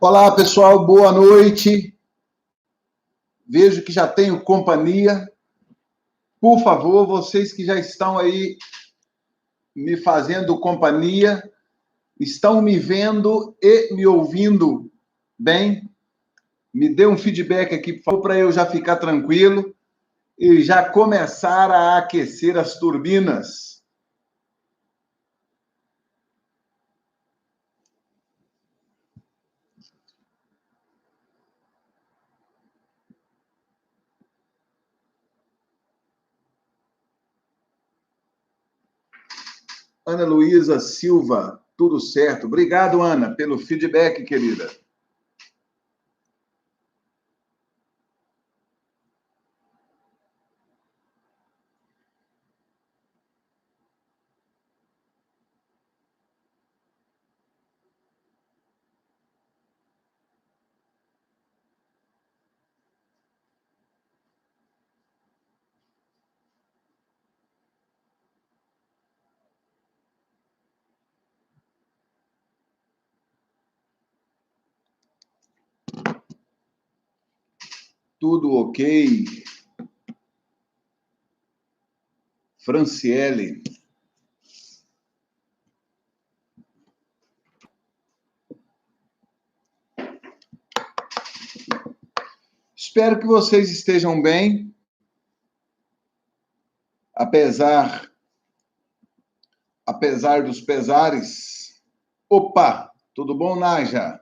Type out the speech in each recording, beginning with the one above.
Olá, pessoal, boa noite. Vejo que já tenho companhia. Por favor, vocês que já estão aí me fazendo companhia, estão me vendo e me ouvindo bem? Me dê um feedback aqui, por favor, para eu já ficar tranquilo e já começar a aquecer as turbinas. Ana Luísa Silva, tudo certo. Obrigado, Ana, pelo feedback, querida. Tudo ok. Franciele. Espero que vocês estejam bem, apesar dos pesares. Opa, tudo bom, Naja?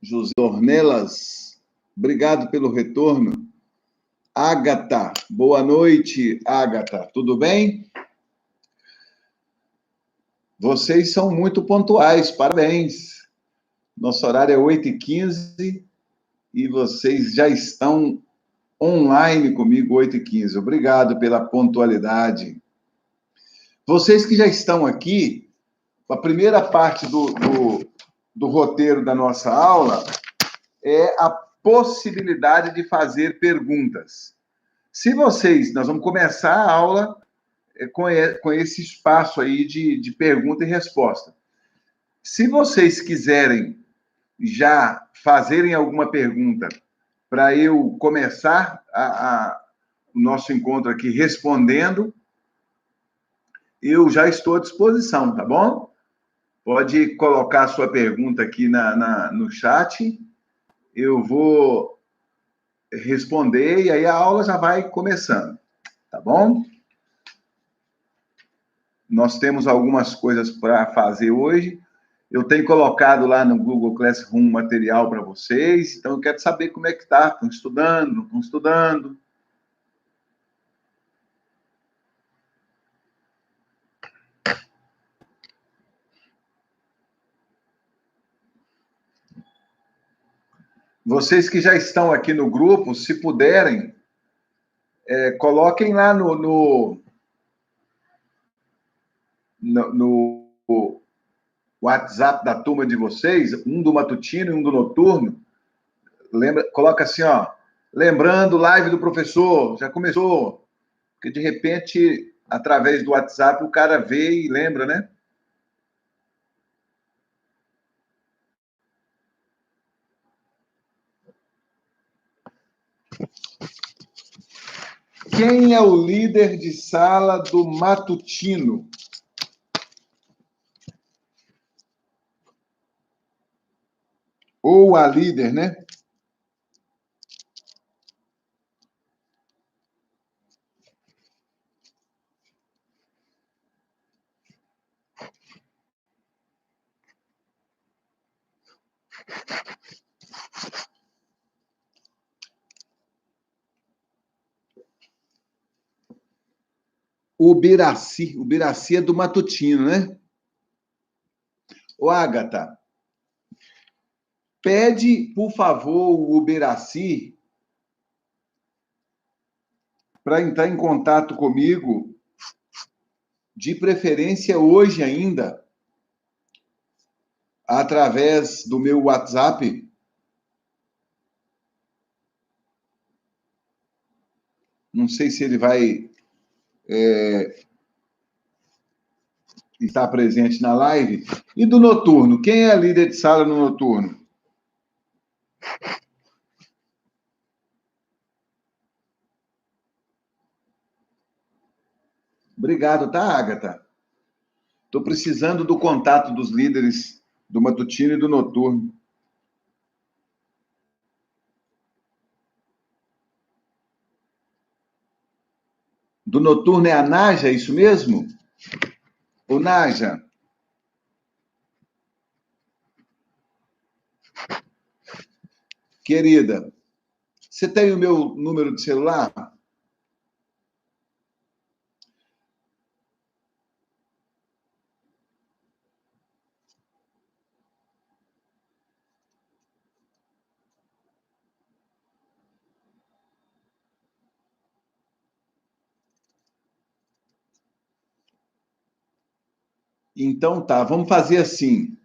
José Ornelas, obrigado pelo retorno. Ágata, boa noite, Ágata, tudo bem? Vocês são muito pontuais, parabéns. Nosso horário é 8h15 e vocês já estão online comigo, 8h15. Obrigado pela pontualidade. Vocês que já estão aqui, a primeira parte do roteiro da nossa aula é a possibilidade de fazer perguntas. Nós vamos começar a aula com esse espaço aí de pergunta e resposta. Se vocês quiserem já fazerem alguma pergunta para eu começar o nosso encontro aqui respondendo, eu já estou à disposição, tá bom? Pode colocar a sua pergunta aqui no chat, eu vou responder e aí a aula já vai começando, tá bom? Nós temos algumas coisas para fazer hoje. Eu tenho colocado lá no Google Classroom material para vocês, então eu quero saber como é que tá. Estão estudando, não estão estudando? Vocês que já estão aqui no grupo, se puderem, coloquem lá no WhatsApp da turma de vocês, um do matutino e um do noturno. Coloca assim, ó, lembrando, live do professor, já começou. Porque, de repente, através do WhatsApp, o cara vê e lembra, né? Quem é o líder de sala do matutino? Ou a líder, né? O Biraci é do matutino, né? Ô, Agatha, pede, por favor, o Uberaci para entrar em contato comigo, de preferência hoje ainda, através do meu WhatsApp. Não sei se ele vai está presente na live. E do noturno, quem é a líder de sala no noturno? Obrigado, tá, Agatha? Estou precisando do contato dos líderes do matutino e do noturno. Do noturno é a Naja, é isso mesmo? Ô, Naja. Querida, você tem o meu número de celular? Então tá, vamos fazer assim.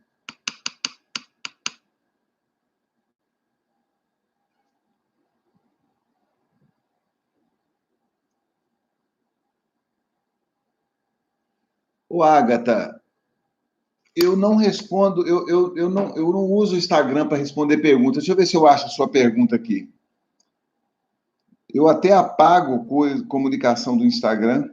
Ô, Agatha, eu não respondo, eu não uso o Instagram para responder perguntas. Deixa eu ver se eu acho a sua pergunta aqui. Eu até apago comunicação do Instagram.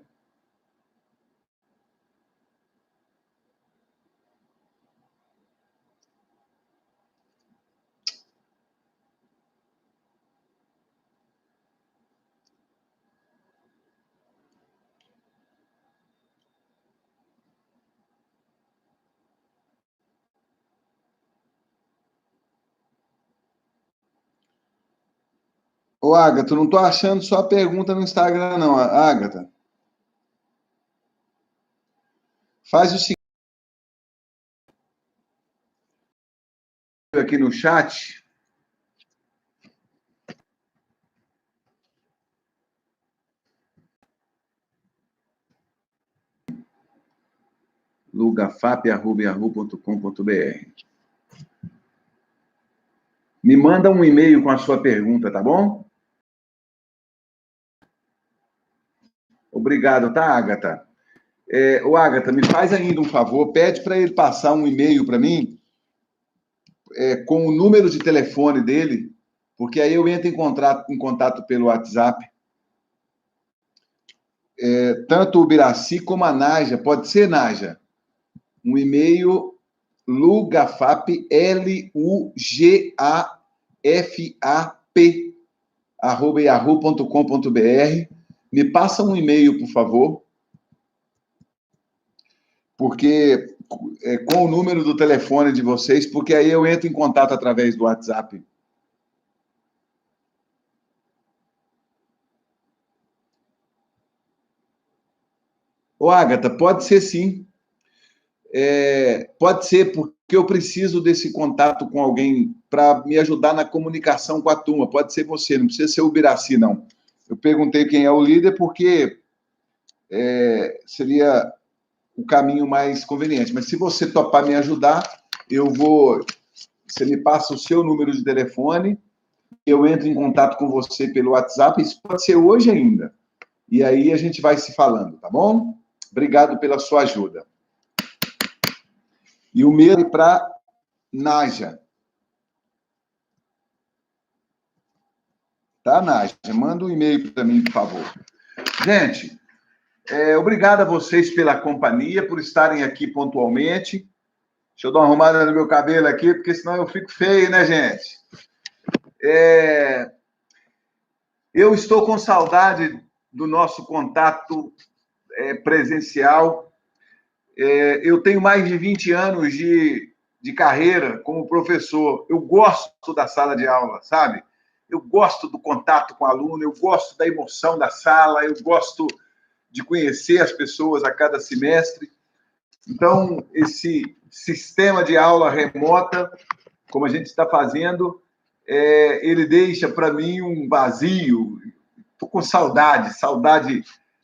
Ô, Agatha, não estou achando sua pergunta no Instagram, não, Agatha. Faz o seguinte aqui no chat. lugafap.com.br. Me manda um e-mail com a sua pergunta, tá bom? Obrigado, tá, Agatha? Ô, Agatha, me faz ainda um favor, pede para ele passar um e-mail para mim com o número de telefone dele, porque aí eu entro em contato pelo WhatsApp. Tanto o Biraci como a Naja, pode ser, Naja? Um e-mail lugafap, LUGAFAP, @yahoo.com.br. Me passa um e-mail, por favor, porque com o número do telefone de vocês, porque aí eu entro em contato através do WhatsApp. Ô, Agatha, pode ser sim. Pode ser, porque eu preciso desse contato com alguém para me ajudar na comunicação com a turma. Pode ser você, não precisa ser o Biraci, não. Eu perguntei quem é o líder porque seria o caminho mais conveniente. Mas se você topar me ajudar, eu vou. Você me passa o seu número de telefone, eu entro em contato com você pelo WhatsApp, isso pode ser hoje ainda. E aí a gente vai se falando, tá bom? Obrigado pela sua ajuda. E o mesmo para Naja. Tá, Naja? Manda um e-mail para mim, por favor. Gente, obrigado a vocês pela companhia, por estarem aqui pontualmente. Deixa eu dar uma arrumada no meu cabelo aqui, porque senão eu fico feio, né, gente? Eu estou com saudade do nosso contato presencial. Eu tenho mais de 20 anos de carreira como professor. Eu gosto da sala de aula, sabe? Eu gosto do contato com o aluno, eu gosto da emoção da sala, eu gosto de conhecer as pessoas a cada semestre. Então, esse sistema de aula remota, como a gente está fazendo, ele deixa para mim um vazio. Estou com saudade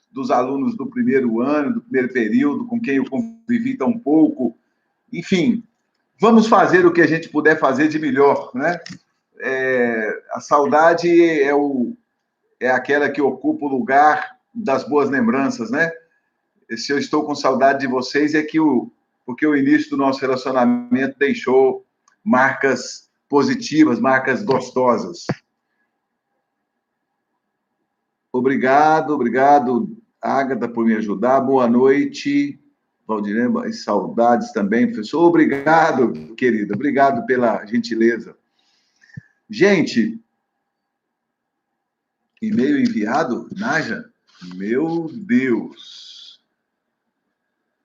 dos alunos do primeiro ano, do primeiro período, com quem eu convivi tão pouco. Enfim, vamos fazer o que a gente puder fazer de melhor, né? A saudade é aquela que ocupa o lugar das boas lembranças, né? Se eu estou com saudade de vocês, porque o início do nosso relacionamento deixou marcas positivas, marcas gostosas. Obrigado, Ágata, por me ajudar. Boa noite. Valdirene, saudades também, professor. Obrigado, querido. Obrigado pela gentileza. Gente, e-mail enviado, Naja? Meu Deus.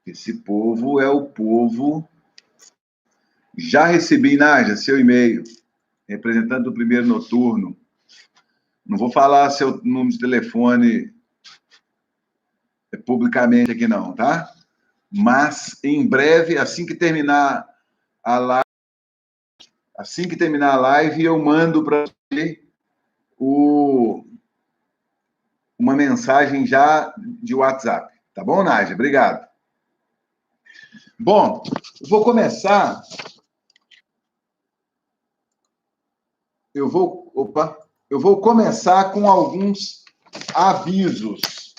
Esse povo é o povo. Já recebi, Naja, seu e-mail, representante do primeiro noturno. Não vou falar seu número de telefone publicamente aqui não, tá? Mas, em breve, assim que terminar a live, eu mando para você uma mensagem já de WhatsApp. Tá bom, Nádia? Obrigado. Bom, eu vou começar... Eu vou começar com alguns avisos,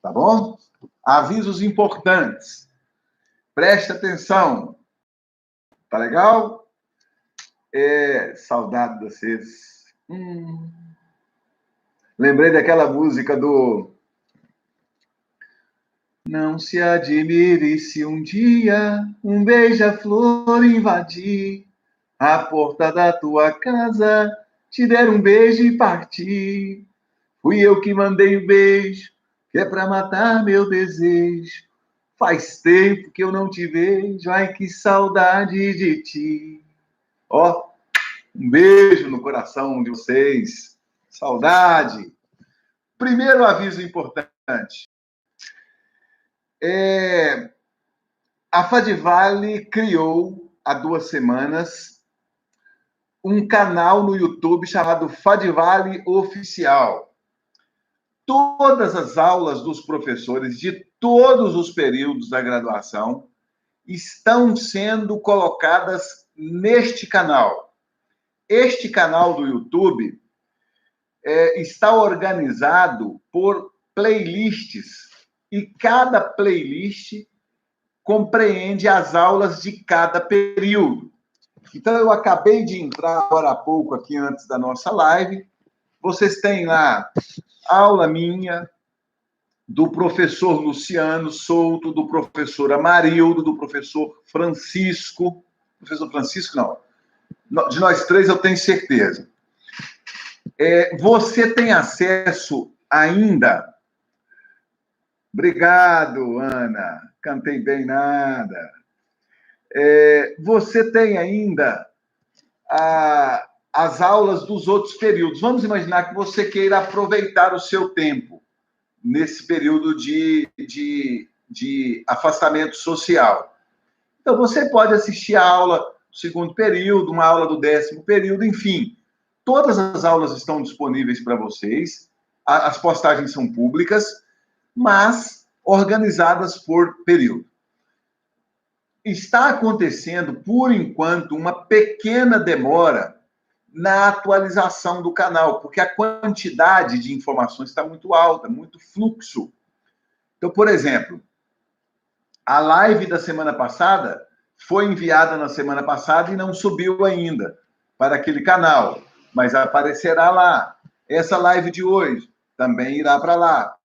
tá bom? Avisos importantes. Preste atenção. Tá legal? Saudade de vocês. Lembrei daquela música do... Não se admire se um dia um beija-flor invadir a porta da tua casa, te der um beijo e partir. Fui eu que mandei o beijo, que é pra matar meu desejo. Faz tempo que eu não te vejo, ai que saudade de ti. Ó, um beijo no coração de vocês. Saudade. Primeiro aviso importante. A Fadivale criou, há 2 semanas, um canal no YouTube chamado Fadivale Oficial. Todas as aulas dos professores de todos os períodos da graduação estão sendo colocadas neste canal. Este canal do YouTube está organizado por playlists e cada playlist compreende as aulas de cada período. Então, eu acabei de entrar agora há pouco aqui antes da nossa live. Vocês têm lá aula minha, do professor Luciano Souto, do professor Amarildo, do professor Francisco. Professor Francisco, não. De nós 3, eu tenho certeza. Você tem acesso ainda... Obrigado, Ana. Cantei bem nada. Você tem ainda as aulas dos outros períodos. Vamos imaginar que você queira aproveitar o seu tempo nesse período de afastamento social. Então, você pode assistir a aula do 2º período, uma aula do 10º período, enfim. Todas as aulas estão disponíveis para vocês. As postagens são públicas, mas organizadas por período. Está acontecendo, por enquanto, uma pequena demora na atualização do canal, porque a quantidade de informações está muito alta, muito fluxo. Então, por exemplo, a live da semana passada foi enviada na semana passada e não subiu ainda para aquele canal, mas aparecerá lá. Essa live de hoje também irá para lá.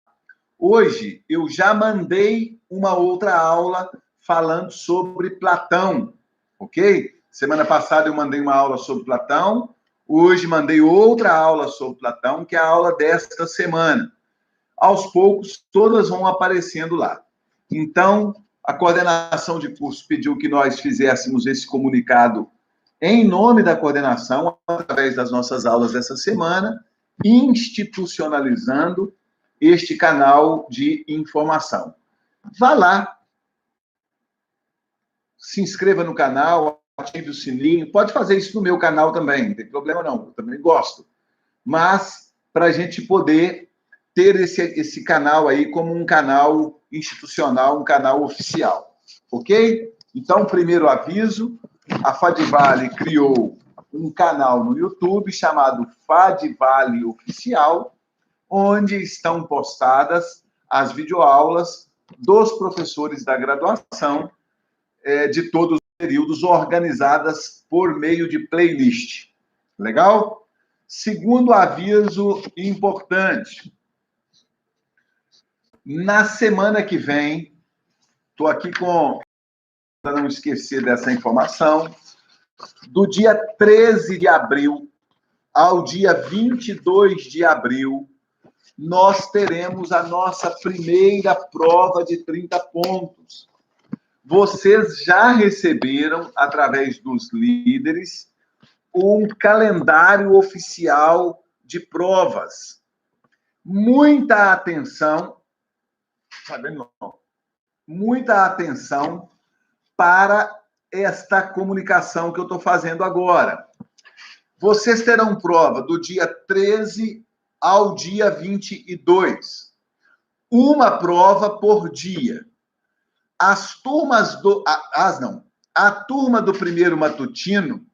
Hoje, eu já mandei uma outra aula falando sobre Platão, ok? Semana passada eu mandei uma aula sobre Platão, hoje mandei outra aula sobre Platão, que é a aula desta semana. Aos poucos, todas vão aparecendo lá. Então, a coordenação de curso pediu que nós fizéssemos esse comunicado em nome da coordenação, através das nossas aulas dessa semana, institucionalizando este canal de informação. Vá lá, se inscreva no canal, ative o sininho. Pode fazer isso no meu canal também, não tem problema não, eu também gosto. Mas, para a gente poder ter esse canal aí como um canal institucional, um canal oficial, ok? Então, primeiro aviso, a Fadivale criou um canal no YouTube chamado Fadivale Oficial, onde estão postadas as videoaulas dos professores da graduação, de todos os períodos, organizadas por meio de playlist. Legal? Segundo aviso importante, na semana que vem, estou aqui para não esquecer dessa informação, do dia 13 de abril ao dia 22 de abril, nós teremos a nossa primeira prova de 30 pontos. Vocês já receberam, através dos líderes, um calendário oficial de provas. Muita atenção, muita atenção para esta comunicação que eu estou fazendo agora. Vocês terão prova do dia 13 ao dia 22. Uma prova por dia. A turma do primeiro matutino,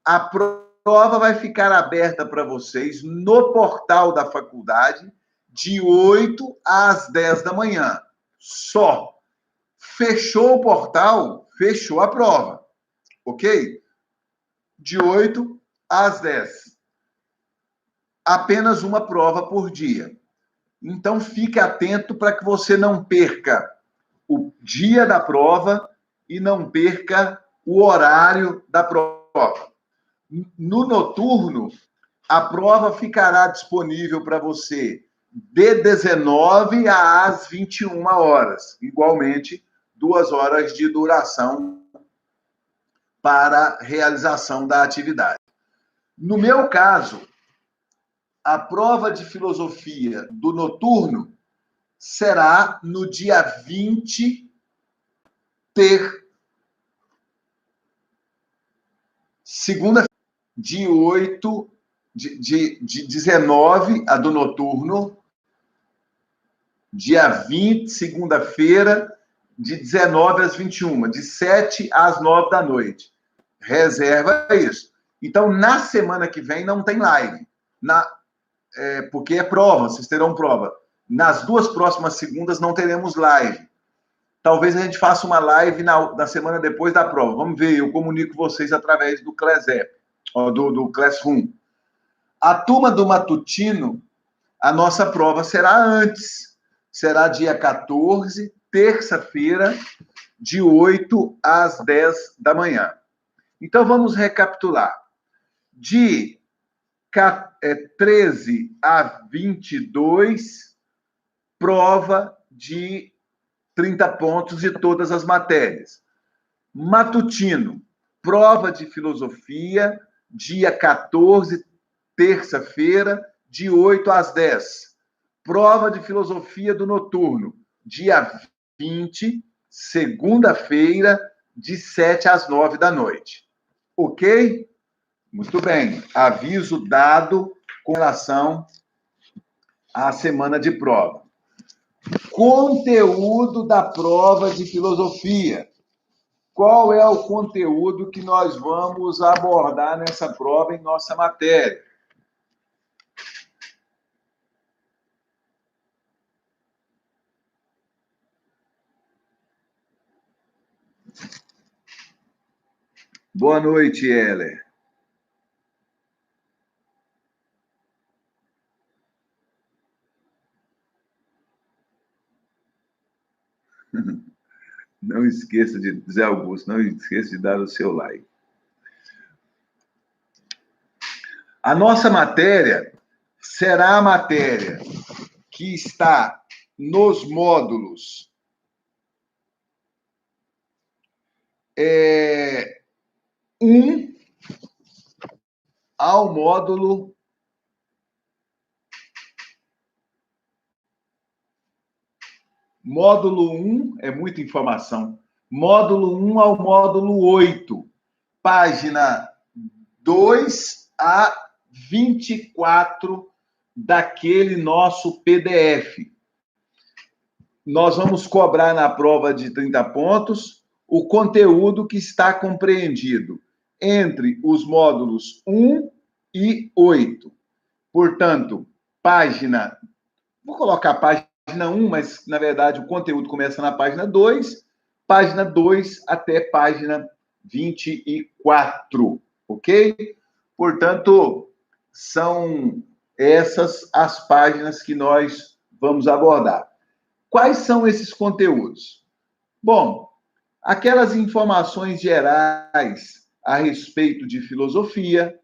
a prova vai ficar aberta para vocês no portal da faculdade de 8 às 10 da manhã. Só. Fechou o portal, fechou a prova. Ok? De 8 às 10. Apenas uma prova por dia. Então, fique atento para que você não perca o dia da prova e não perca o horário da prova. No noturno, a prova ficará disponível para você de 19 às 21 horas. Igualmente, 2 horas de duração para a realização da atividade. No meu caso, a prova de filosofia do noturno será no dia 20, segunda, de 8, de 19, a do noturno, dia 20, segunda-feira, de 19 às 21, de 7 às 9 da noite. Reserva isso. Então, na semana que vem, não tem live. Porque é prova, vocês terão prova. Nas 2 próximas segundas não teremos live. Talvez a gente faça uma live na semana depois da prova. Vamos ver, eu comunico vocês através do Classep, do Classroom. A turma do matutino, a nossa prova será antes. Será dia 14, terça-feira, de 8 às 10 da manhã. Então, vamos recapitular. De 13 a 22, prova de 30 pontos de todas as matérias. Matutino, prova de filosofia, dia 14, terça-feira, de 8 às 10. Prova de filosofia do noturno, dia 20, segunda-feira, de 7 às 9 da noite. Ok? Muito bem. Aviso dado com relação à semana de prova. Conteúdo da prova de filosofia. Qual é o conteúdo que nós vamos abordar nessa prova em nossa matéria? Boa noite, Heller. Não esqueça de, Zé Augusto, não esqueça de dar o seu like. A nossa matéria será a matéria que está nos módulos 1 ao módulo 1, é muita informação. Módulo 1 ao módulo 8, página 2 a 24 daquele nosso PDF. Nós vamos cobrar na prova de 30 pontos o conteúdo que está compreendido entre os módulos 1 e 8. Portanto, vou colocar página 1, mas, na verdade, o conteúdo começa na página 2 até página 24, ok? Portanto, são essas as páginas que nós vamos abordar. Quais são esses conteúdos? Bom, aquelas informações gerais a respeito de filosofia,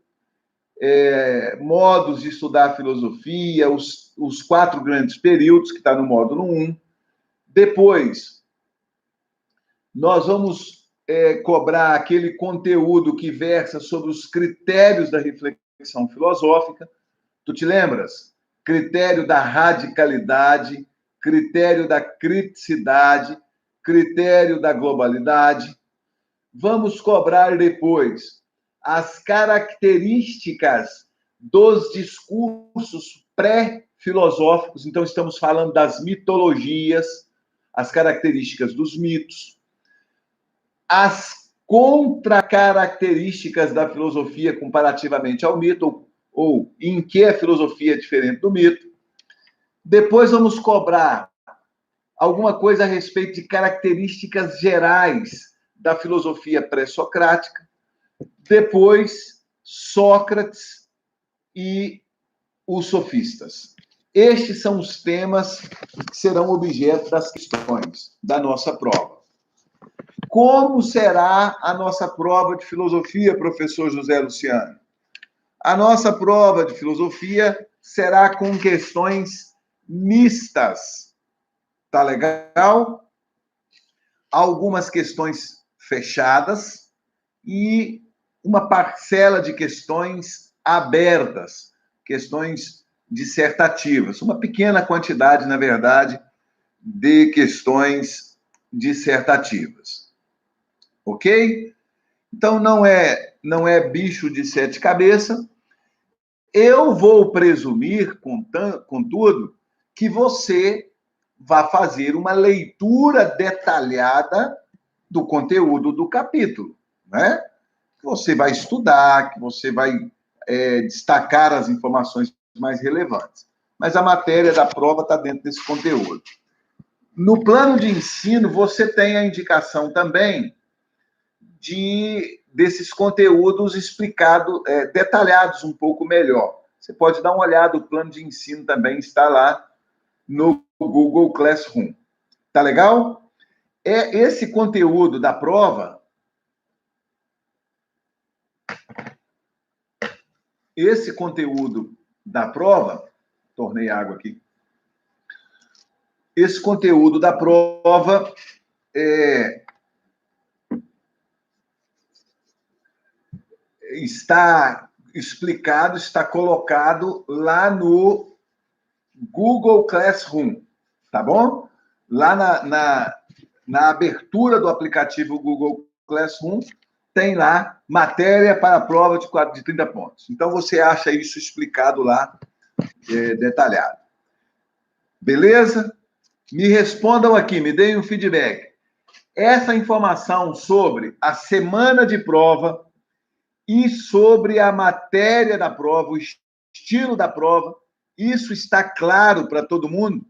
modos de estudar filosofia, os 4 grandes períodos, que está no módulo 1. Depois, nós vamos cobrar aquele conteúdo que versa sobre os critérios da reflexão filosófica. Tu te lembras? Critério da radicalidade, critério da criticidade, critério da globalidade. Vamos cobrar depois as características dos discursos pré-filosóficos. Então, estamos falando das mitologias, as características dos mitos, as contracaracterísticas da filosofia comparativamente ao mito, ou em que a filosofia é diferente do mito. Depois vamos cobrar alguma coisa a respeito de características gerais da filosofia pré-socrática. Depois, Sócrates e os sofistas. Estes são os temas que serão objeto das questões da nossa prova. Como será a nossa prova de filosofia, professor José Luciano? A nossa prova de filosofia será com questões mistas. Tá legal? Algumas questões fechadas e uma parcela de questões abertas, questões dissertativas. Uma pequena quantidade, na verdade, de questões dissertativas. Ok? Então, não é bicho de 7 cabeças. Eu vou presumir, contudo, que você vai fazer uma leitura detalhada do conteúdo do capítulo, né? Que você vai estudar, que você vai destacar as informações mais relevantes. Mas a matéria da prova está dentro desse conteúdo. No plano de ensino, você tem a indicação também desses conteúdos explicados, detalhados um pouco melhor. Você pode dar uma olhada, o plano de ensino também está lá no Google Classroom. Tá legal? Esse conteúdo da prova, tornei água aqui. Esse conteúdo da prova está explicado, está colocado lá no Google Classroom, tá bom? Lá na abertura do aplicativo Google Classroom, tem lá matéria para a prova de 30 pontos. Então, você acha isso explicado lá, detalhado. Beleza? Me respondam aqui, me deem um feedback. Essa informação sobre a semana de prova e sobre a matéria da prova, o estilo da prova, isso está claro para todo mundo?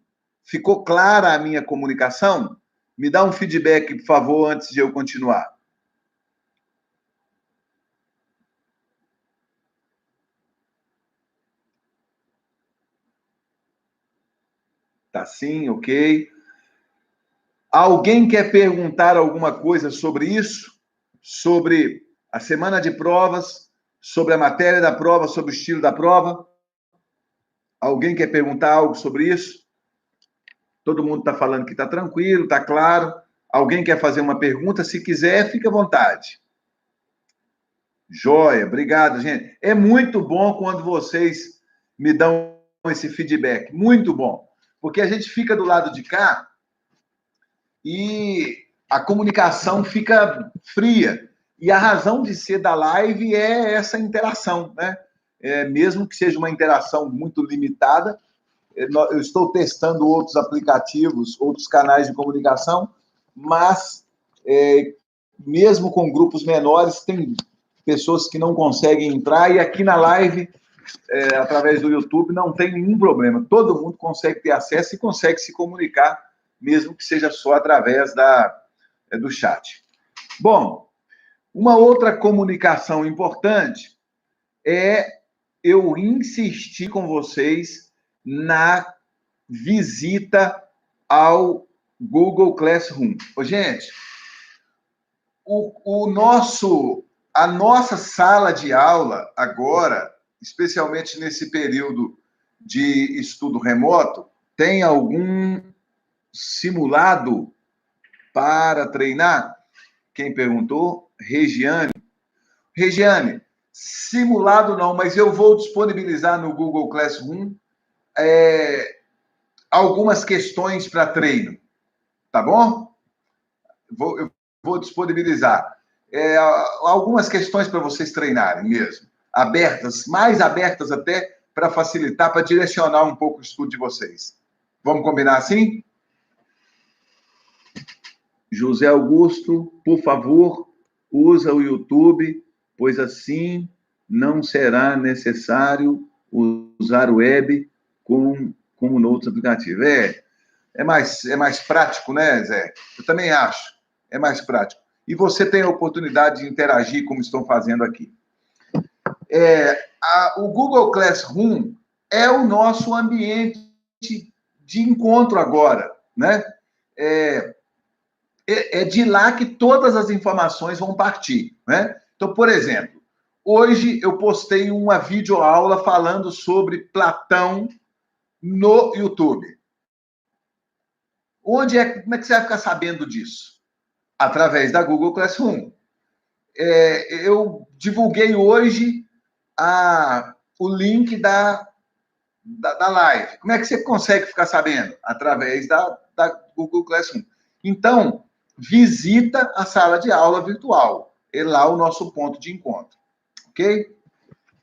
Ficou clara a minha comunicação? Me dá um feedback, por favor, antes de eu continuar. Tá sim, ok. Alguém quer perguntar alguma coisa sobre isso? Sobre a semana de provas, sobre a matéria da prova, sobre o estilo da prova? Alguém quer perguntar algo sobre isso? Todo mundo está falando que está tranquilo, está claro. Alguém quer fazer uma pergunta? Se quiser, fique à vontade. Joia, obrigado, gente. É muito bom quando vocês me dão esse feedback. Muito bom. Porque a gente fica do lado de cá e a comunicação fica fria. E a razão de ser da live é essa interação, né? Mesmo que seja uma interação muito limitada, eu estou testando outros aplicativos, outros canais de comunicação, mas mesmo com grupos menores, tem pessoas que não conseguem entrar, e aqui na live através do YouTube, não tem nenhum problema. Todo mundo consegue ter acesso e consegue se comunicar, mesmo que seja só através do chat. Bom, uma outra comunicação importante é eu insistir com vocês na visita ao Google Classroom. Ô, gente, a nossa sala de aula agora, especialmente nesse período de estudo remoto, tem algum simulado para treinar? Quem perguntou? Regiane. Regiane, simulado não, mas eu vou disponibilizar no Google Classroom algumas questões para treino, tá bom? Eu vou disponibilizar algumas questões para vocês treinarem mesmo, abertas, mais abertas até, para facilitar, para direcionar um pouco o estudo de vocês. Vamos combinar assim? José Augusto, por favor, usa o YouTube, pois assim não será necessário usar o web como no outro aplicativo. É mais prático, né, Zé? Eu também acho. É mais prático. E você tem a oportunidade de interagir como estão fazendo aqui. O Google Classroom é o nosso ambiente de encontro agora, né? É de lá que todas as informações vão partir, né? Então, por exemplo, hoje eu postei uma videoaula falando sobre Platão no YouTube. Como é que você vai ficar sabendo disso? Através da Google Classroom. Eu divulguei hoje o link da live. Como é que você consegue ficar sabendo? Através da Google Classroom. Então, visita a sala de aula virtual. É lá o nosso ponto de encontro. Ok?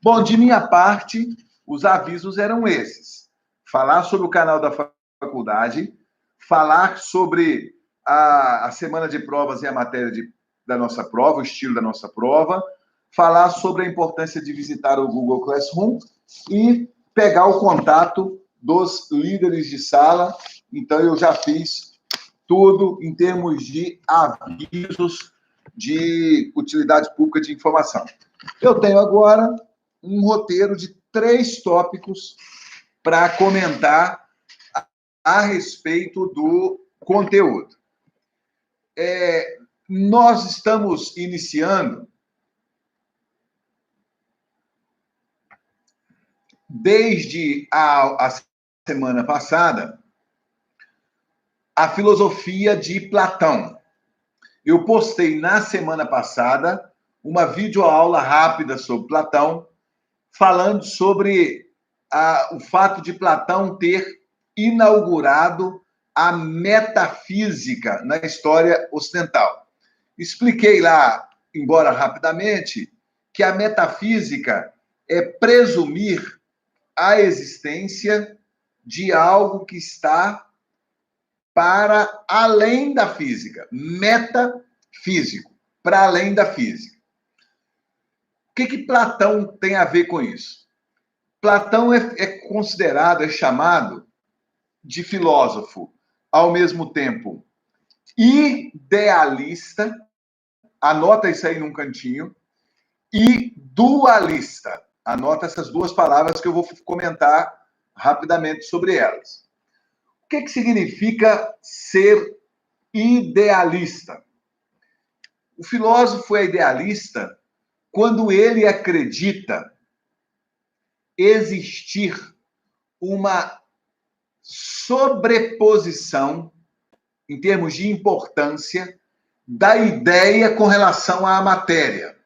Bom, de minha parte, os avisos eram esses. Falar sobre o canal da faculdade, falar sobre a semana de provas e a matéria da nossa prova, o estilo da nossa prova, falar sobre a importância de visitar o Google Classroom e pegar o contato dos líderes de sala. Então, eu já fiz tudo em termos de avisos de utilidade pública de informação. Eu tenho agora um roteiro de 3 tópicos para comentar a respeito do conteúdo. Nós estamos iniciando, desde a semana passada, a filosofia de Platão. Eu postei na semana passada uma videoaula rápida sobre Platão, falando sobre o fato de Platão ter inaugurado a metafísica na história ocidental. Expliquei lá, embora rapidamente, que a metafísica é presumir a existência de algo que está para além da física. Metafísico, para além da física. O que Platão tem a ver com isso? Platão é considerado, é chamado de filósofo, ao mesmo tempo idealista, anota isso aí num cantinho, e dualista. Anota essas 2 palavras que eu vou comentar rapidamente sobre elas. O que significa ser idealista? O filósofo é idealista quando ele acredita existir uma sobreposição, em termos de importância, da ideia com relação à matéria.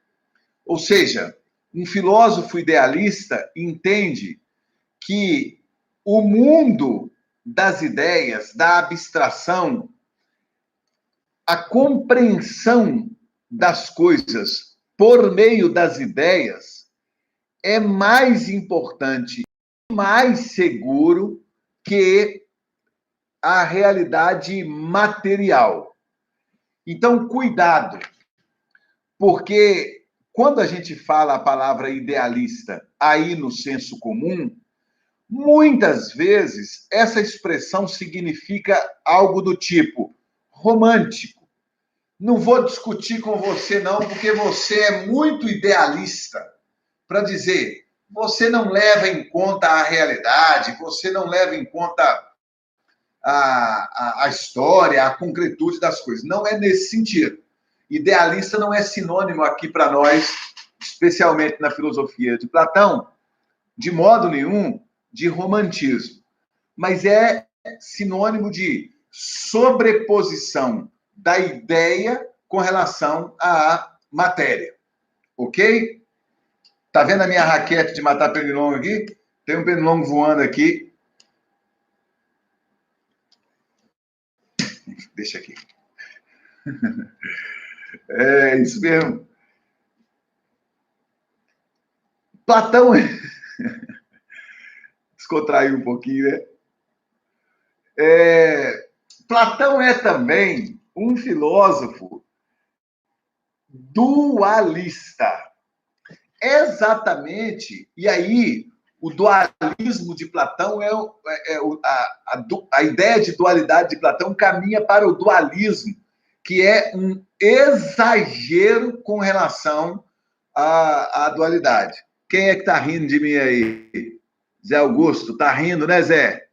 Ou seja, um filósofo idealista entende que o mundo das ideias, da abstração, a compreensão das coisas por meio das ideias é mais importante, mais seguro que a realidade material. Então, cuidado, porque quando a gente fala a palavra idealista aí no senso comum, muitas vezes essa expressão significa algo do tipo romântico. Não vou discutir com você, não, porque você é muito idealista. Para dizer, você não leva em conta a realidade, você não leva em conta a história, a concretude das coisas. Não é nesse sentido. Idealista não é sinônimo aqui para nós, especialmente na filosofia de Platão, de modo nenhum de romantismo, mas é sinônimo de sobreposição da ideia com relação à matéria. Ok? Tá vendo a minha raquete de matar pernilongo aqui? Tem um pernilongo voando aqui. Deixa aqui. É isso mesmo. Platão descontraiu um pouquinho, né? Platão é também um filósofo dualista. Exatamente. E aí, o dualismo de Platão a ideia de dualidade de Platão caminha para o dualismo, que é um exagero com relação à dualidade. Quem é que está rindo de mim aí? Zé Augusto, está rindo, né, Zé?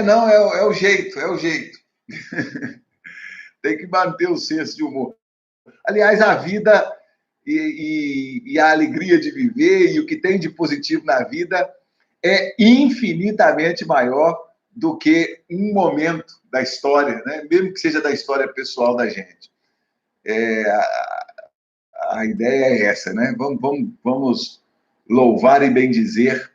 Não, é o jeito, é o jeito. Tem que manter o senso de humor. Aliás, a vida e a alegria de viver e o que tem de positivo na vida é infinitamente maior do que um momento da história, né? Mesmo que seja da história pessoal da gente. A ideia é essa, né? Vamos louvar e bendizer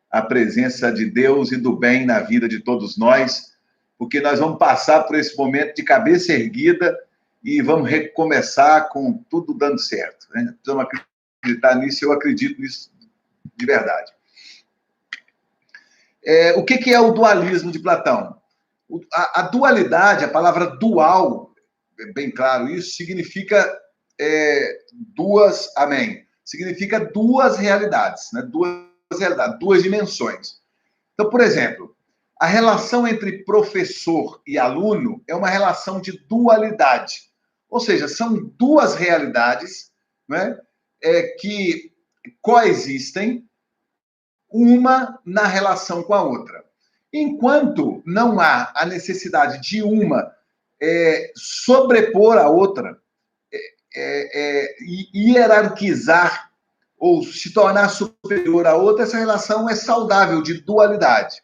a presença de Deus e do bem na vida de todos nós, porque nós vamos passar por esse momento de cabeça erguida e vamos recomeçar com tudo dando certo. Né? Precisamos acreditar nisso, eu acredito nisso de verdade. O que é o dualismo de Platão? A dualidade, a palavra dual, é bem claro isso, significa duas, amém, significa duas realidades, né? Duas dimensões. Então, por exemplo, a relação entre professor e aluno é uma relação de dualidade. Ou seja, são duas realidades, né, que coexistem, uma na relação com a outra. Enquanto não há a necessidade de uma sobrepor a outra, hierarquizar ou se tornar superior à outra, essa relação é saudável, de dualidade.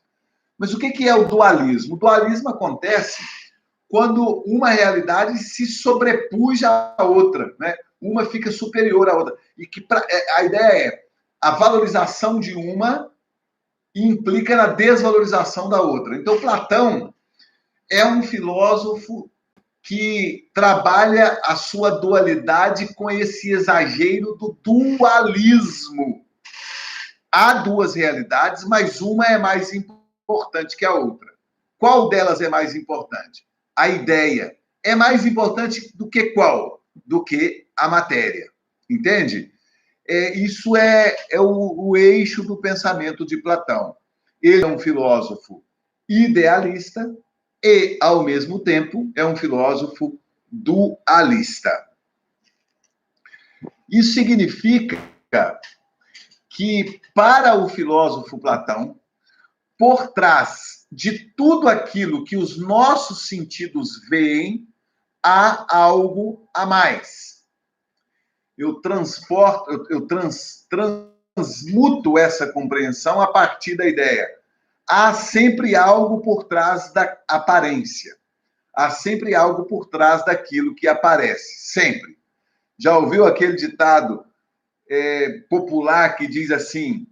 Mas o que é o dualismo? O dualismo acontece quando uma realidade se sobrepuja à outra, né? Uma fica superior à outra. E que a ideia é a valorização de uma implica na desvalorização da outra. Então, Platão é um filósofo que trabalha a sua dualidade com esse exagero do dualismo. Há duas realidades, mas uma é mais importante que a outra. Qual delas é mais importante? A ideia. É mais importante do que qual? Do que a matéria. Entende? Isso é o eixo do pensamento de Platão. Ele é um filósofo idealista e, ao mesmo tempo, é um filósofo dualista. Isso significa que, para o filósofo Platão, por trás de tudo aquilo que os nossos sentidos veem, há algo a mais. Eu transmuto essa compreensão a partir da ideia. Há sempre algo por trás da aparência. Há sempre algo por trás daquilo que aparece. Sempre. Já ouviu aquele ditado popular que diz assim: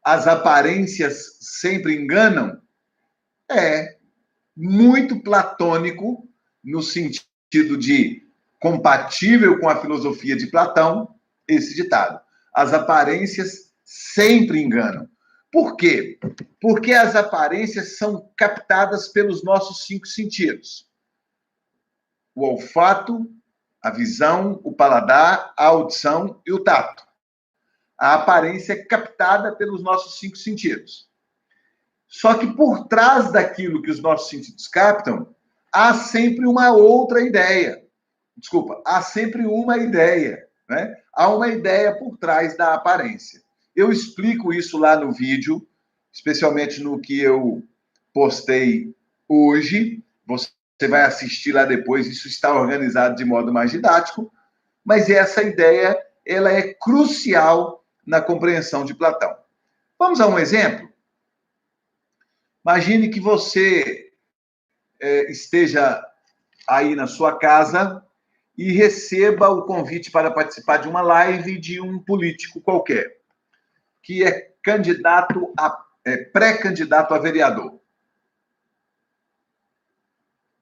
as aparências sempre enganam? É muito platônico, no sentido de compatível com a filosofia de Platão, esse ditado. As aparências sempre enganam. Por quê? Porque as aparências são captadas pelos nossos cinco sentidos. o olfato, a visão, o paladar, a audição e o tato. A aparência é captada pelos nossos 5 sentidos. Só que por trás daquilo que os nossos sentidos captam, há sempre uma outra ideia. Desculpa, há sempre uma ideia, né? Há uma ideia por trás da aparência. Eu explico isso lá no vídeo, especialmente no que eu postei hoje. Você vai assistir lá depois, isso está organizado de modo mais didático, mas essa ideia, ela é crucial na compreensão de Platão. Vamos a um exemplo? Imagine que você esteja aí na sua casa e receba o convite para participar de uma live de um político qualquer, que é pré-candidato a vereador.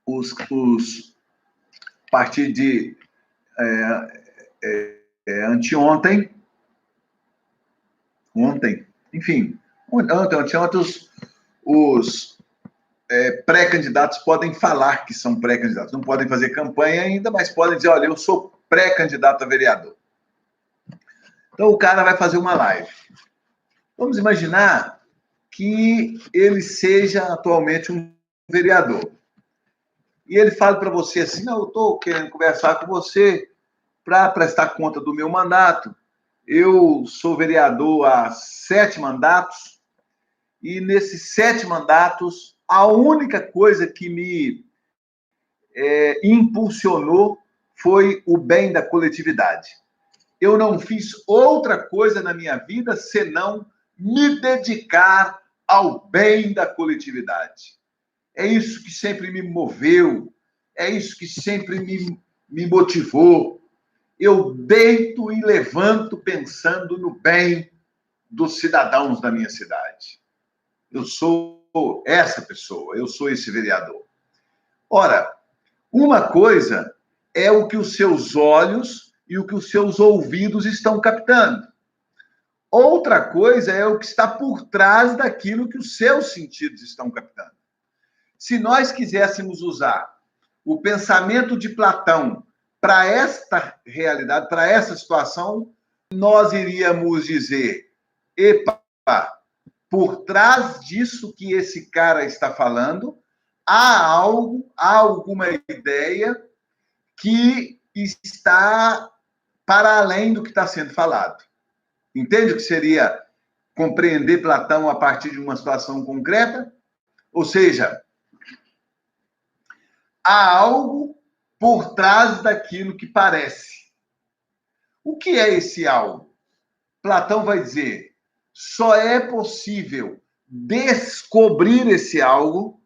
A partir de anteontem, os pré-candidatos podem falar que são pré-candidatos. Não podem fazer campanha ainda, mas podem dizer, olha, eu sou pré-candidato a vereador. Então, o cara vai fazer uma live. Vamos imaginar que ele seja atualmente um vereador. E ele fala para você assim, não, eu estou querendo conversar com você para prestar conta do meu mandato. Eu sou vereador há 7 mandatos, e nesses 7 mandatos, a única coisa que me impulsionou foi o bem da coletividade. Eu não fiz outra coisa na minha vida senão me dedicar ao bem da coletividade. É isso que sempre me moveu, é isso que sempre me motivou. Eu deito e levanto pensando no bem dos cidadãos da minha cidade. Eu sou essa pessoa, eu sou esse vereador. Ora, uma coisa é o que os seus olhos e o que os seus ouvidos estão captando. Outra coisa é o que está por trás daquilo que os seus sentidos estão captando. Se nós quiséssemos usar o pensamento de Platão para esta realidade, para essa situação, nós iríamos dizer, epa, por trás disso que esse cara está falando, há algo, há alguma ideia que está para além do que está sendo falado. Entende o que seria compreender Platão a partir de uma situação concreta? Ou seja, há algo por trás daquilo que parece. O que é esse algo? Platão vai dizer, só é possível descobrir esse algo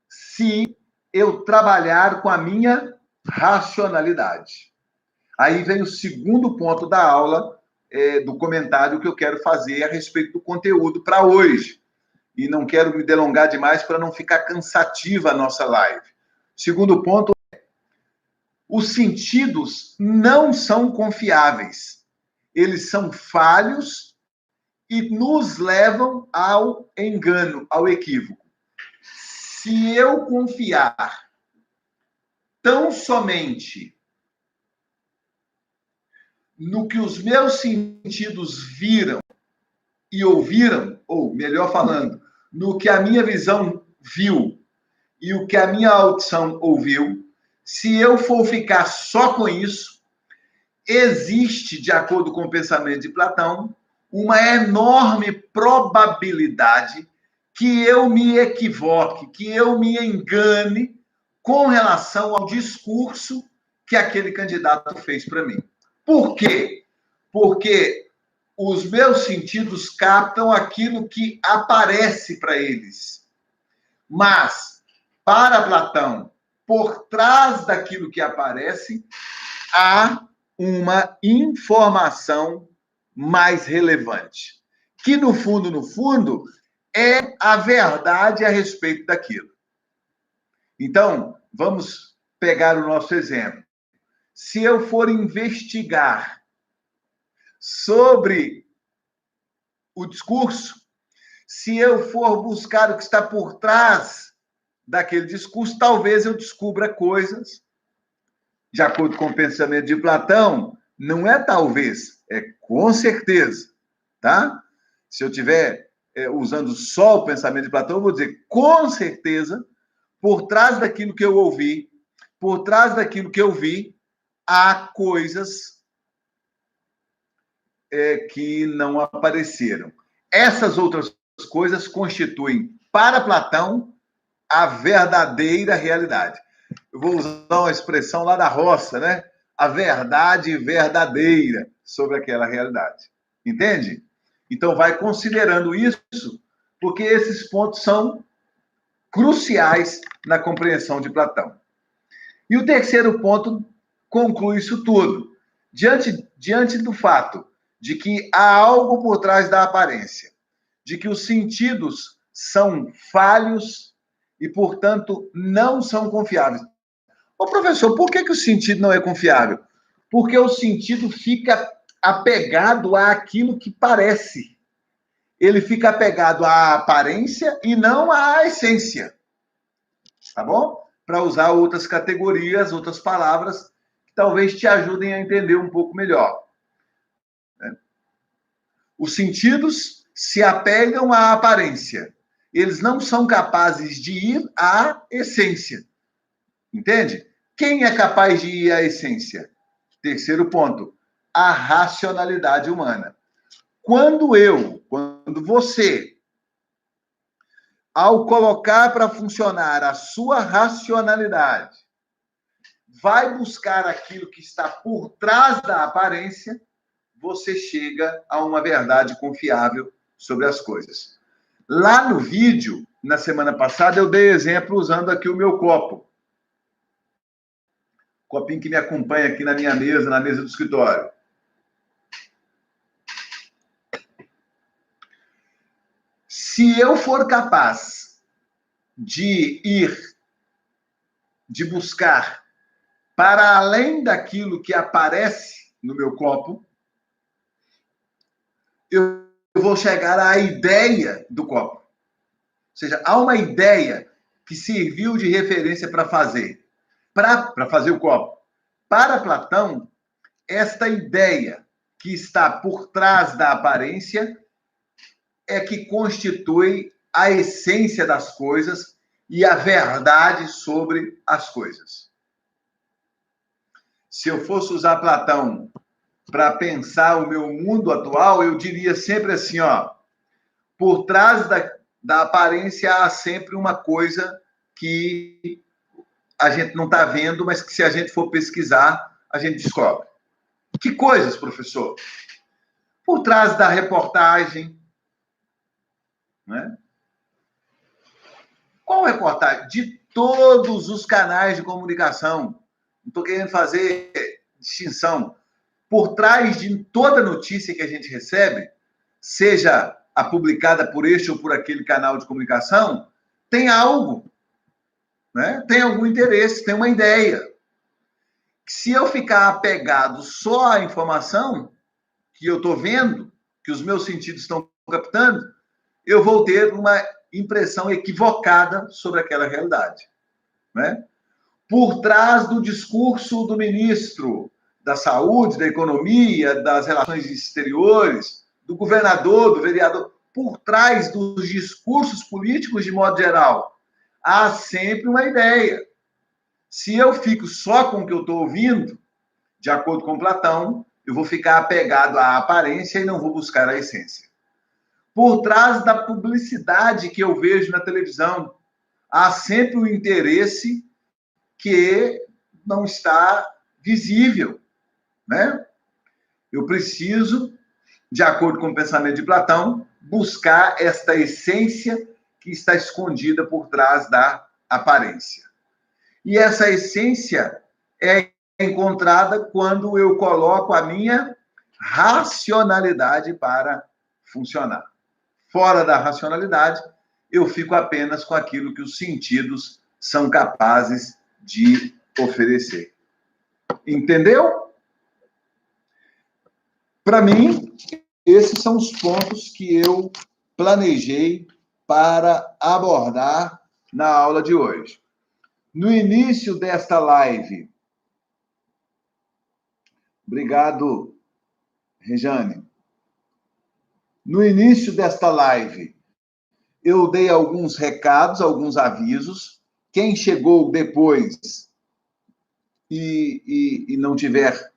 se eu trabalhar com a minha racionalidade. Aí vem o segundo ponto da aula, do comentário que eu quero fazer a respeito do conteúdo para hoje. E não quero me delongar demais para não ficar cansativa a nossa live. Segundo ponto, os sentidos não são confiáveis. Eles são falhos e nos levam ao engano, ao equívoco. Se eu confiar tão somente no que os meus sentidos viram e ouviram, ou melhor falando, no que a minha visão viu e o que a minha audição ouviu, se eu for ficar só com isso, existe, de acordo com o pensamento de Platão, uma enorme probabilidade que eu me equivoque, que eu me engane com relação ao discurso que aquele candidato fez para mim. Por quê? Porque os meus sentidos captam aquilo que aparece para eles. Mas, para Platão, por trás daquilo que aparece, há uma informação mais relevante, que no fundo, é a verdade a respeito daquilo. Então, vamos pegar o nosso exemplo. Se eu for investigar sobre o discurso, se eu for buscar o que está por trás daquele discurso, talvez eu descubra coisas de acordo com o pensamento de Platão, não é talvez, é com certeza, tá? Se eu estiver usando só o pensamento de Platão, eu vou dizer com certeza, por trás daquilo que eu ouvi, por trás daquilo que eu vi, há coisas que não apareceram. Essas outras coisas constituem, para Platão, a verdadeira realidade. Eu vou usar uma expressão lá da roça, né? A verdade verdadeira sobre aquela realidade. Entende? Então, vai considerando isso, porque esses pontos são cruciais na compreensão de Platão. E o terceiro ponto conclui isso tudo. Diante do fato de que há algo por trás da aparência, de que os sentidos são falhos e, portanto, não são confiáveis. Ô, professor, por que o sentido não é confiável? Porque o sentido fica apegado àquilo que parece. Ele fica apegado à aparência e não à essência. Tá bom? Para usar outras categorias, outras palavras, que talvez te ajudem a entender um pouco melhor. Os sentidos se apegam à aparência. Eles não são capazes de ir à essência. Entende? Quem é capaz de ir à essência? Terceiro ponto, a racionalidade humana. Quando você, ao colocar para funcionar a sua racionalidade, vai buscar aquilo que está por trás da aparência, você chega a uma verdade confiável sobre as coisas. Lá no vídeo, na semana passada, eu dei exemplo usando aqui o meu copo. Copinho que me acompanha aqui na minha mesa, na mesa do escritório. Se eu for capaz de buscar para além daquilo que aparece no meu copo, eu vou chegar à ideia do copo. Ou seja, há uma ideia que serviu de referência para fazer o copo. Para Platão, esta ideia que está por trás da aparência é que constitui a essência das coisas e a verdade sobre as coisas. Se eu fosse usar Platão para pensar o meu mundo atual, eu diria sempre assim, ó, por trás da aparência há sempre uma coisa que a gente não está vendo, mas que se a gente for pesquisar, a gente descobre. Que coisas, professor? Por trás da reportagem, né? Qual reportagem? De todos os canais de comunicação. Não estou querendo fazer distinção. Por trás de toda notícia que a gente recebe, seja a publicada por este ou por aquele canal de comunicação, tem algo, né? Tem algum interesse, tem uma ideia. Se eu ficar apegado só à informação que eu estou vendo, que os meus sentidos estão captando, eu vou ter uma impressão equivocada sobre aquela realidade, né? Por trás do discurso do ministro da Saúde, da Economia, das Relações Exteriores, do governador, do vereador, por trás dos discursos políticos de modo geral, há sempre uma ideia. Se eu fico só com o que eu estou ouvindo, de acordo com Platão, eu vou ficar apegado à aparência e não vou buscar a essência. Por trás da publicidade que eu vejo na televisão, há sempre o interesse que não está visível, né? Eu preciso, de acordo com o pensamento de Platão, buscar esta essência que está escondida por trás da aparência. E essa essência é encontrada quando eu coloco a minha racionalidade para funcionar. Fora da racionalidade, eu fico apenas com aquilo que os sentidos são capazes de oferecer. Entendeu? Para mim, esses são os pontos que eu planejei para abordar na aula de hoje. No início desta live, Obrigado, Rejane. No início desta live, eu dei alguns recados, alguns avisos. Quem chegou depois e não tiver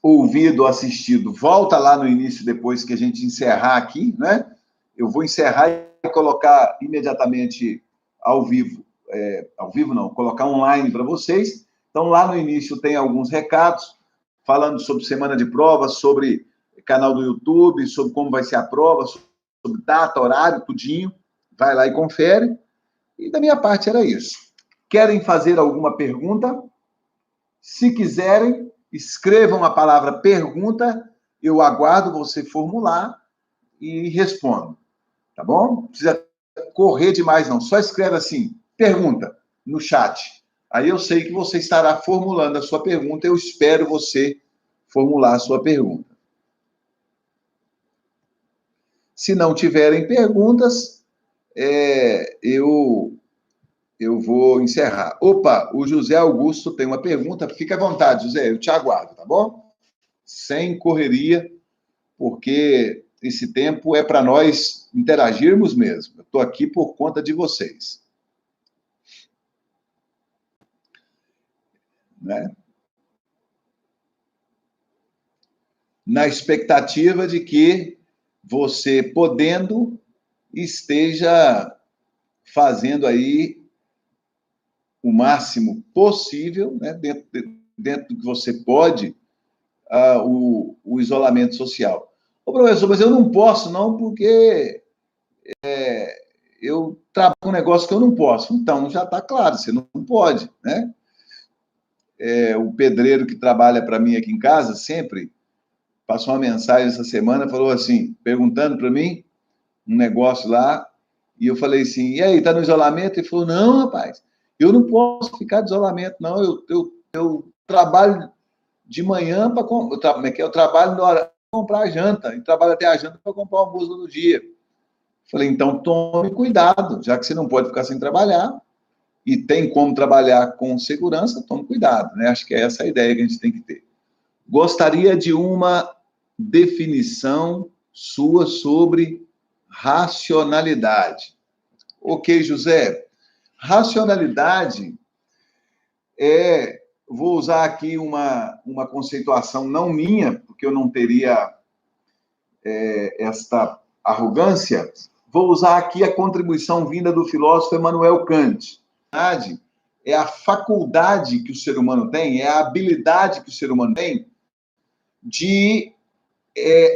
ouvido ou assistido, volta lá no início, depois que a gente encerrar aqui, né? Eu vou encerrar e colocar imediatamente ao vivo. Ao vivo não, colocar online para vocês. Então, lá no início tem alguns recados, falando sobre semana de prova, sobre canal do YouTube, sobre como vai ser a prova, sobre data, horário, tudinho. Vai lá e confere. E da minha parte era isso. Querem fazer alguma pergunta? Se quiserem, escrevam a palavra pergunta, eu aguardo você formular e respondo. Tá bom? Não precisa correr demais, não. Só escreve assim, pergunta, no chat. Aí eu sei que você estará formulando a sua pergunta, eu espero você formular a sua pergunta. Se não tiverem perguntas, eu vou encerrar. Opa, o José Augusto tem uma pergunta. Fica à vontade, José, eu te aguardo, tá bom? Sem correria, porque esse tempo é para nós interagirmos mesmo. Eu estou aqui por conta de vocês. Né? Na expectativa de que você, podendo, esteja fazendo aí o máximo possível, né, dentro do que você pode, o isolamento social. Ô, professor, mas eu não posso, não, porque eu trabalho com um negócio que eu não posso. Então, já está claro, você não pode, né? O pedreiro que trabalha para mim aqui em casa, sempre, passou uma mensagem essa semana, falou assim, perguntando para mim, um negócio lá, e eu falei assim, e aí, tá no isolamento? Ele falou, não, rapaz, eu não posso ficar de isolamento, não, eu trabalho de manhã para eu trabalho na hora de comprar a janta, e trabalho até a janta para comprar uma música do dia. Falei, então tome cuidado, já que você não pode ficar sem trabalhar, e tem como trabalhar com segurança, tome cuidado, né? Acho que é essa a ideia que a gente tem que ter. Gostaria de uma definição sua sobre racionalidade. Ok, José. Racionalidade vou usar aqui uma conceituação não minha, porque eu não teria esta arrogância, vou usar aqui a contribuição vinda do filósofo Immanuel Kant. É a faculdade que o ser humano tem, é a habilidade que o ser humano tem de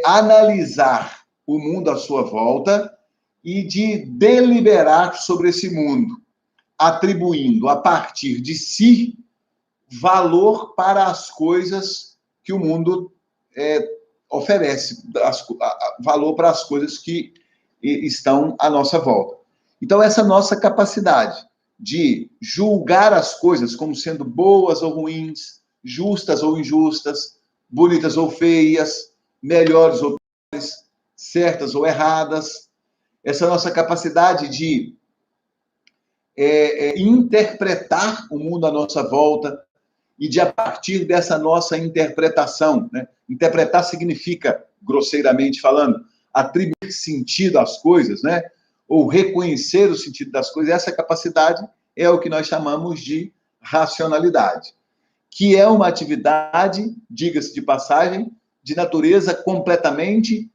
analisar o mundo à sua volta e de deliberar sobre esse mundo, atribuindo a partir de si valor para as coisas que o mundo oferece, valor para as coisas que estão à nossa volta. Então, essa nossa capacidade de julgar as coisas como sendo boas ou ruins, justas ou injustas, bonitas ou feias, melhores ou piores, certas ou erradas, essa nossa capacidade de interpretar o mundo à nossa volta e de, a partir dessa nossa interpretação, né? Interpretar significa, grosseiramente falando, atribuir sentido às coisas, né? Ou reconhecer o sentido das coisas. Essa capacidade é o que nós chamamos de racionalidade, que é uma atividade, diga-se de passagem, de natureza completamente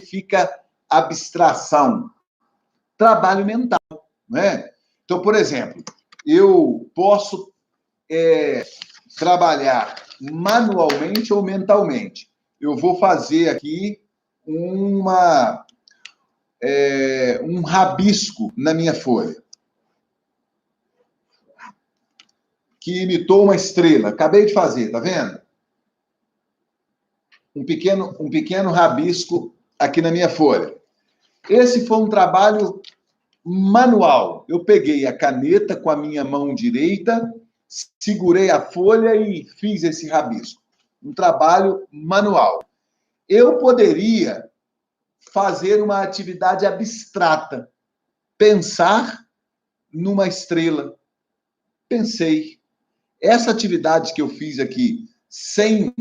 fica abstração, trabalho mental, né? Então, por exemplo, eu posso trabalhar manualmente ou mentalmente. Eu vou fazer aqui um rabisco na minha folha, que imitou uma estrela. Acabei de fazer, tá vendo? Um pequeno rabisco aqui na minha folha. Esse foi um trabalho manual. Eu peguei a caneta com a minha mão direita, segurei a folha e fiz esse rabisco. Um trabalho manual. Eu poderia fazer uma atividade abstrata, pensar numa estrela. Pensei. Essa atividade que eu fiz aqui, sem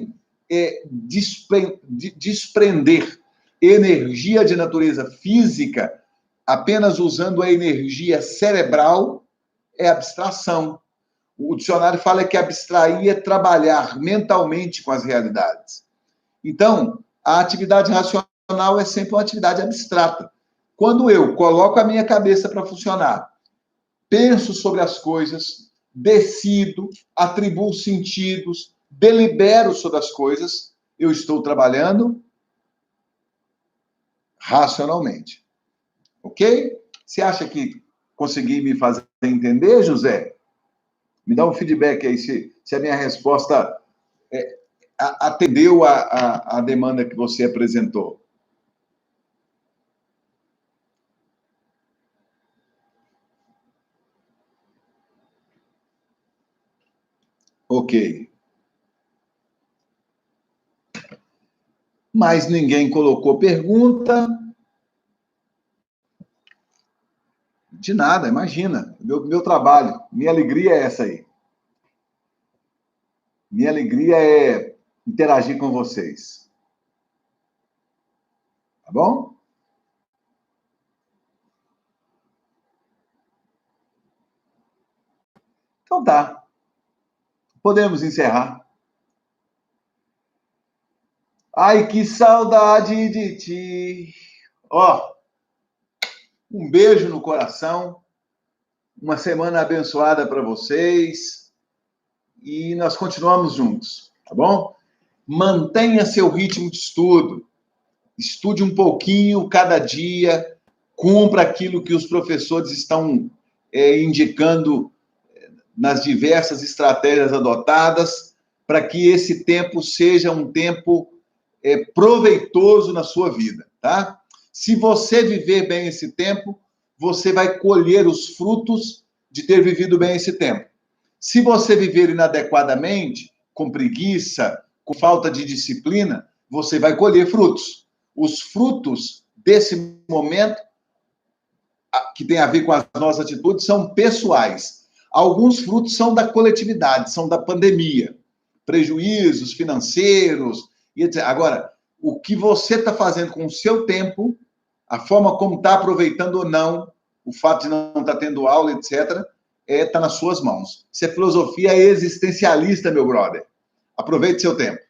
desprender energia de natureza física, apenas usando a energia cerebral, é abstração. O dicionário fala que abstrair é trabalhar mentalmente com as realidades. Então, a atividade racional é sempre uma atividade abstrata. Quando eu coloco a minha cabeça para funcionar, penso sobre as coisas, decido, atribuo sentidos, delibero sobre as coisas, eu estou trabalhando racionalmente. Ok? Você acha que consegui me fazer entender, José? Me dá um feedback aí se a minha resposta atendeu a demanda que você apresentou. Ok. Mas ninguém colocou pergunta. De nada, imagina. Meu trabalho, minha alegria é essa aí. Minha alegria é interagir com vocês. Tá bom? Então tá. Podemos encerrar. Ai, que saudade de ti. Ó, um beijo no coração. Uma semana abençoada para vocês. E nós continuamos juntos, tá bom? Mantenha seu ritmo de estudo. Estude um pouquinho cada dia. Cumpra aquilo que os professores estão indicando nas diversas estratégias adotadas, para que esse tempo seja um tempo proveitoso na sua vida, tá? Se você viver bem esse tempo, você vai colher os frutos de ter vivido bem esse tempo. Se você viver inadequadamente, com preguiça, com falta de disciplina, você vai colher frutos. Os frutos desse momento, que tem a ver com as nossas atitudes, são pessoais. Alguns frutos são da coletividade, são da pandemia. Prejuízos financeiros, etc. Agora, o que você está fazendo com o seu tempo, a forma como está aproveitando ou não, o fato de não estar tendo aula, etc., está nas suas mãos. Isso é filosofia existencialista, meu brother. Aproveite seu tempo.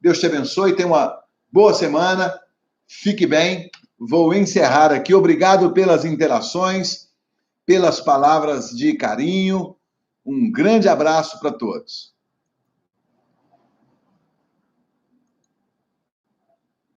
Deus te abençoe, tenha uma boa semana, fique bem. Vou encerrar aqui. Obrigado pelas interações, pelas palavras de carinho. Um grande abraço para todos.